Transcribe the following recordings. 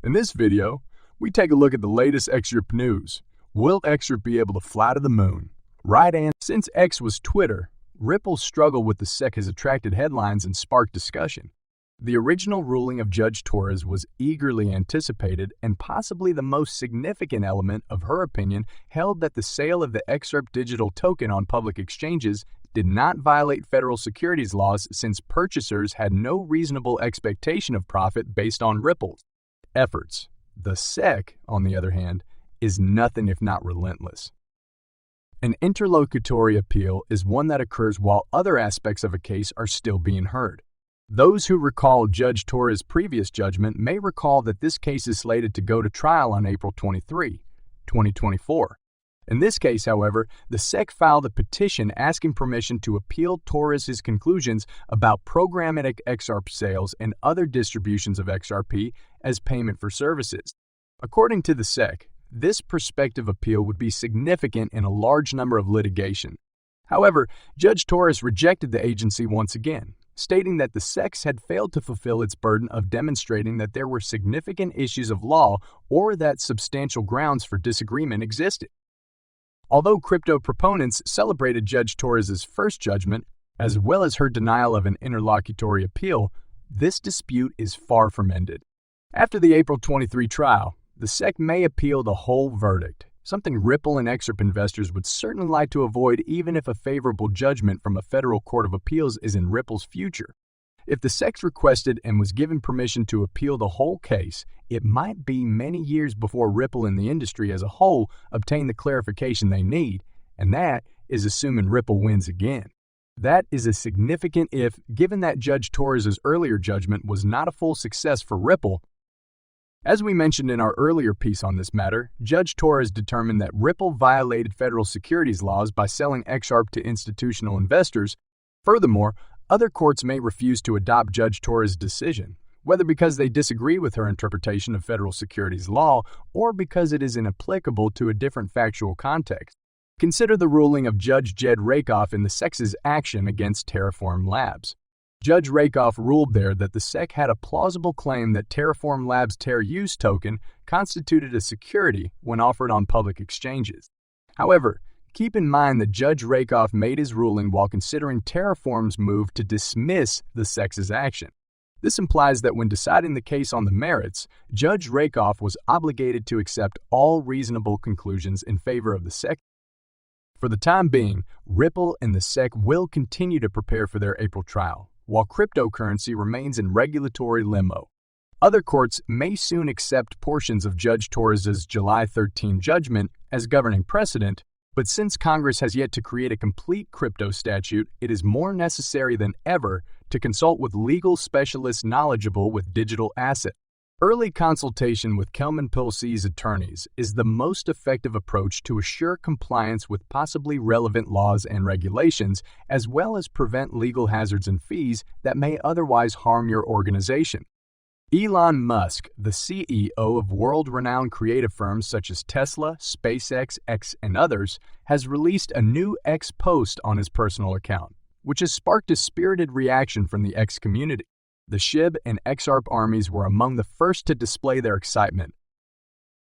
In this video, we take a look at the latest XRP news. Will XRP be able to fly to the moon? Right answer. Since X was Twitter, Ripple's struggle with the SEC has attracted headlines and sparked discussion. The original ruling of Judge Torres was eagerly anticipated, and possibly the most significant element of her opinion held that the sale of the XRP digital token on public exchanges did not violate federal securities laws since purchasers had no reasonable expectation of profit based on Ripple's efforts. The SEC, on the other hand, is nothing if not relentless. An interlocutory appeal is one that occurs while other aspects of a case are still being heard. Those who recall Judge Torres' previous judgment may recall that this case is slated to go to trial on April 23, 2024. In this case, however, the SEC filed a petition asking permission to appeal Torres' conclusions about programmatic XRP sales and other distributions of XRP as payment for services. According to the SEC, this prospective appeal would be significant in a large number of litigation. However, Judge Torres rejected the agency once again, stating that the SEC had failed to fulfill its burden of demonstrating that there were significant issues of law or that substantial grounds for disagreement existed. Although crypto proponents celebrated Judge Torres' first judgment, as well as her denial of an interlocutory appeal, this dispute is far from ended. After the April 23 trial, the SEC may appeal the whole verdict, something Ripple and XRP investors would certainly like to avoid even if a favorable judgment from a federal court of appeals is in Ripple's future. If the SEC requested and was given permission to appeal the whole case, it might be many years before Ripple and the industry as a whole obtain the clarification they need, and that is assuming Ripple wins again. That is a significant if, given that Judge Torres' earlier judgment was not a full success for Ripple. As we mentioned in our earlier piece on this matter, Judge Torres determined that Ripple violated federal securities laws by selling XRP to institutional investors. Furthermore, other courts may refuse to adopt Judge Torres' decision, whether because they disagree with her interpretation of federal securities law or because it is inapplicable to a different factual context. Consider the ruling of Judge Jed Rakoff in the SEC's action against Terraform Labs. Judge Rakoff ruled there that the SEC had a plausible claim that Terraform Labs' TerraUse token constituted a security when offered on public exchanges. However, keep in mind that Judge Rakoff made his ruling while considering Terraform's move to dismiss the SEC's action. This implies that when deciding the case on the merits, Judge Rakoff was obligated to accept all reasonable conclusions in favor of the SEC. For the time being, Ripple and the SEC will continue to prepare for their April trial, while cryptocurrency remains in regulatory limbo. Other courts may soon accept portions of Judge Torres' July 13 judgment as governing precedent, but since Congress has yet to create a complete crypto statute, it is more necessary than ever to consult with legal specialists knowledgeable with digital assets. Early consultation with Kelman Pilsey's attorneys is the most effective approach to assure compliance with possibly relevant laws and regulations, as well as prevent legal hazards and fees that may otherwise harm your organization. Elon Musk, the CEO of world-renowned creative firms such as Tesla, SpaceX, X, and others, has released a new X post on his personal account, which has sparked a spirited reaction from the X community. The SHIB and XRP armies were among the first to display their excitement.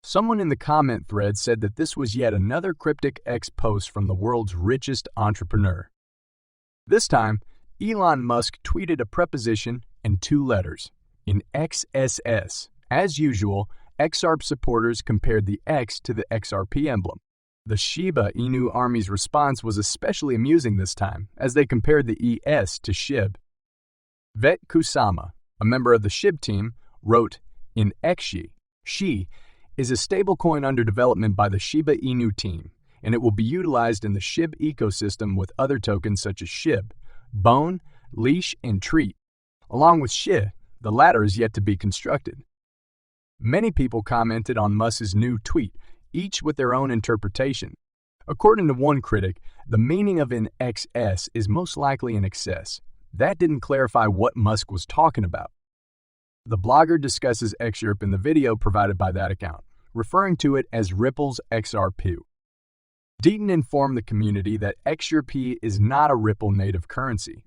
Someone in the comment thread said that this was yet another cryptic X post from the world's richest entrepreneur. This time, Elon Musk tweeted a preposition and two letters, in XSS. As usual, XRP supporters compared the X to the XRP emblem. The Shiba Inu army's response was especially amusing this time, as they compared the ES to SHIB. Vet Kusama, a member of the SHIB team, wrote, in XSHI, SHI is a stablecoin under development by the Shiba Inu team, and it will be utilized in the SHIB ecosystem with other tokens such as SHIB, Bone, Leash, and Treat. Along with SHI, the latter is yet to be constructed. Many people commented on Musk's new tweet, each with their own interpretation. According to one critic, the meaning of in XS is most likely in excess. That didn't clarify what Musk was talking about. The blogger discusses XRP in the video provided by that account, referring to it as Ripple's XRP. Deaton informed the community that XRP is not a Ripple native currency.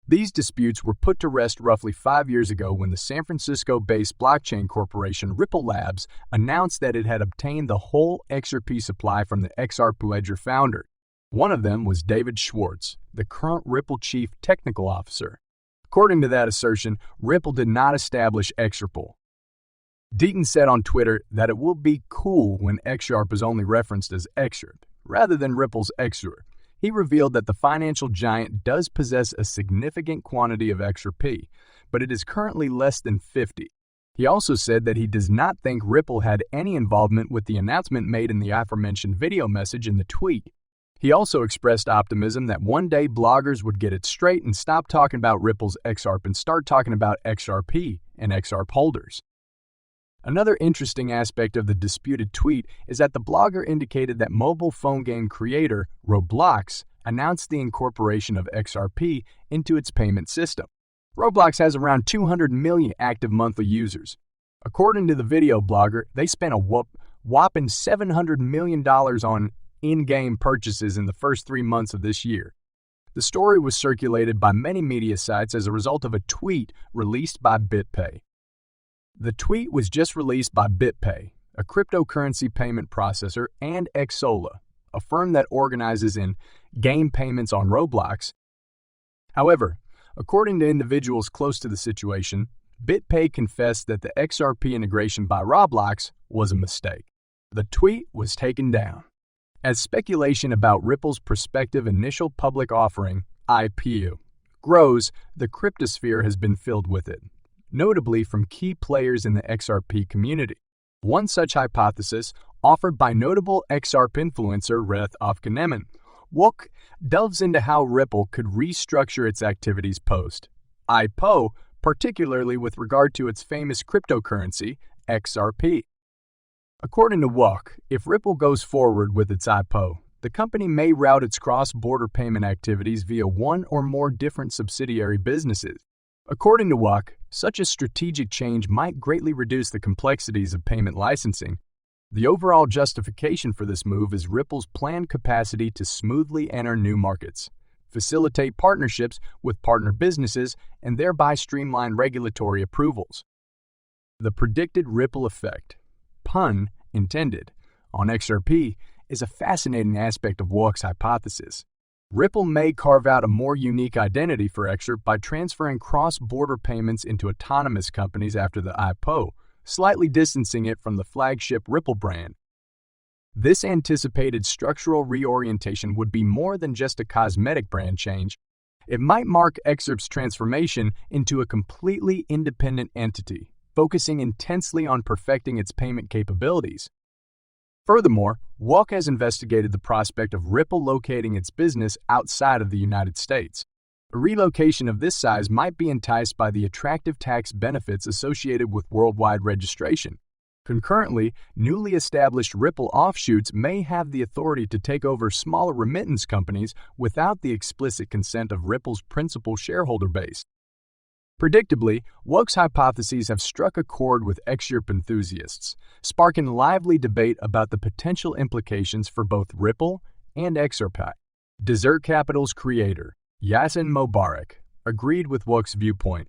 These disputes were put to rest roughly 5 years ago when the San Francisco-based blockchain corporation Ripple Labs announced that it had obtained the whole XRP supply from the XRP Ledger founder. One of them was David Schwartz, the current Ripple Chief Technical Officer. According to that assertion, Ripple did not establish XRP. Deaton said on Twitter that it will be cool when XRP is only referenced as XRP, rather than Ripple's XRP. He revealed that the financial giant does possess a significant quantity of XRP, but it is currently less than 50. He also said that he does not think Ripple had any involvement with the announcement made in the aforementioned video message in the tweet. He also expressed optimism that one day bloggers would get it straight and stop talking about Ripple's XRP and start talking about XRP and XRP holders. Another interesting aspect of the disputed tweet is that the blogger indicated that mobile phone game creator Roblox announced the incorporation of XRP into its payment system. Roblox has around 200 million active monthly users. According to the video blogger, they spent a whopping $700 million on in-game purchases in the first 3 months of this year. The story was circulated by many media sites as a result of a tweet released by BitPay. The tweet was just released by BitPay, a cryptocurrency payment processor, and Xsola, a firm that organizes in-game payments on Roblox. However, according to individuals close to the situation, BitPay confessed that the XRP integration by Roblox was a mistake. The tweet was taken down. As speculation about Ripple's prospective initial public offering, IPO, grows, the cryptosphere has been filled with it, notably from key players in the XRP community. One such hypothesis, offered by notable XRP influencer Reth Afkaneman, Wook delves into how Ripple could restructure its activities post-IPO, particularly with regard to its famous cryptocurrency, XRP. According to Wook, if Ripple goes forward with its IPO, the company may route its cross-border payment activities via one or more different subsidiary businesses. According to Wook, such a strategic change might greatly reduce the complexities of payment licensing. The overall justification for this move is Ripple's planned capacity to smoothly enter new markets, facilitate partnerships with partner businesses, and thereby streamline regulatory approvals. The predicted ripple effect, pun intended, on XRP is a fascinating aspect of Wook's hypothesis. Ripple may carve out a more unique identity for XRP by transferring cross-border payments into autonomous companies after the IPO, slightly distancing it from the flagship Ripple brand. This anticipated structural reorientation would be more than just a cosmetic brand change. It might mark XRP's transformation into a completely independent entity, focusing intensely on perfecting its payment capabilities. Furthermore, Wook has investigated the prospect of Ripple locating its business outside of the United States. A relocation of this size might be enticed by the attractive tax benefits associated with worldwide registration. Concurrently, newly established Ripple offshoots may have the authority to take over smaller remittance companies without the explicit consent of Ripple's principal shareholder base. Predictably, Wook's hypotheses have struck a chord with XRP enthusiasts, sparking lively debate about the potential implications for both Ripple and XRP. Desert Capital's creator, Yasin Mobarak, agreed with Wook's viewpoint.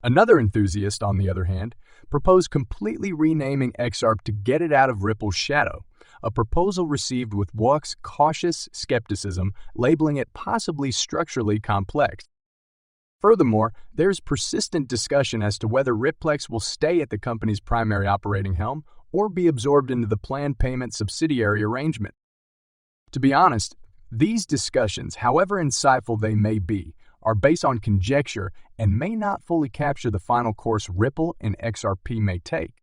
Another enthusiast, on the other hand, proposed completely renaming XRP to get it out of Ripple's shadow, a proposal received with Wook's cautious skepticism, labeling it possibly structurally complex. Furthermore, there's persistent discussion as to whether Ripplex will stay at the company's primary operating helm or be absorbed into the planned payment subsidiary arrangement. To be honest, these discussions, however insightful they may be, are based on conjecture and may not fully capture the final course Ripple and XRP may take.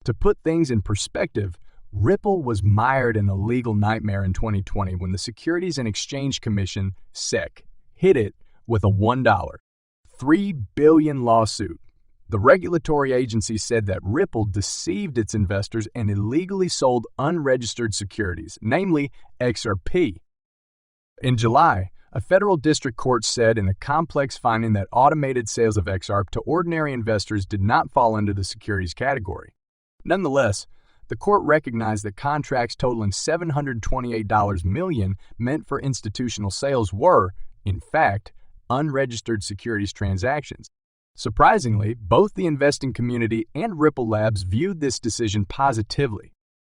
To put things in perspective, Ripple was mired in a legal nightmare in 2020 when the Securities and Exchange Commission, SEC, hit it with a $3 billion lawsuit. The regulatory agency said that Ripple deceived its investors and illegally sold unregistered securities, namely XRP. In July, a federal district court said in a complex finding that automated sales of XRP to ordinary investors did not fall under the securities category. Nonetheless, the court recognized that contracts totaling $728 million meant for institutional sales were, in fact, unregistered securities transactions. Surprisingly, both the investing community and Ripple Labs viewed this decision positively.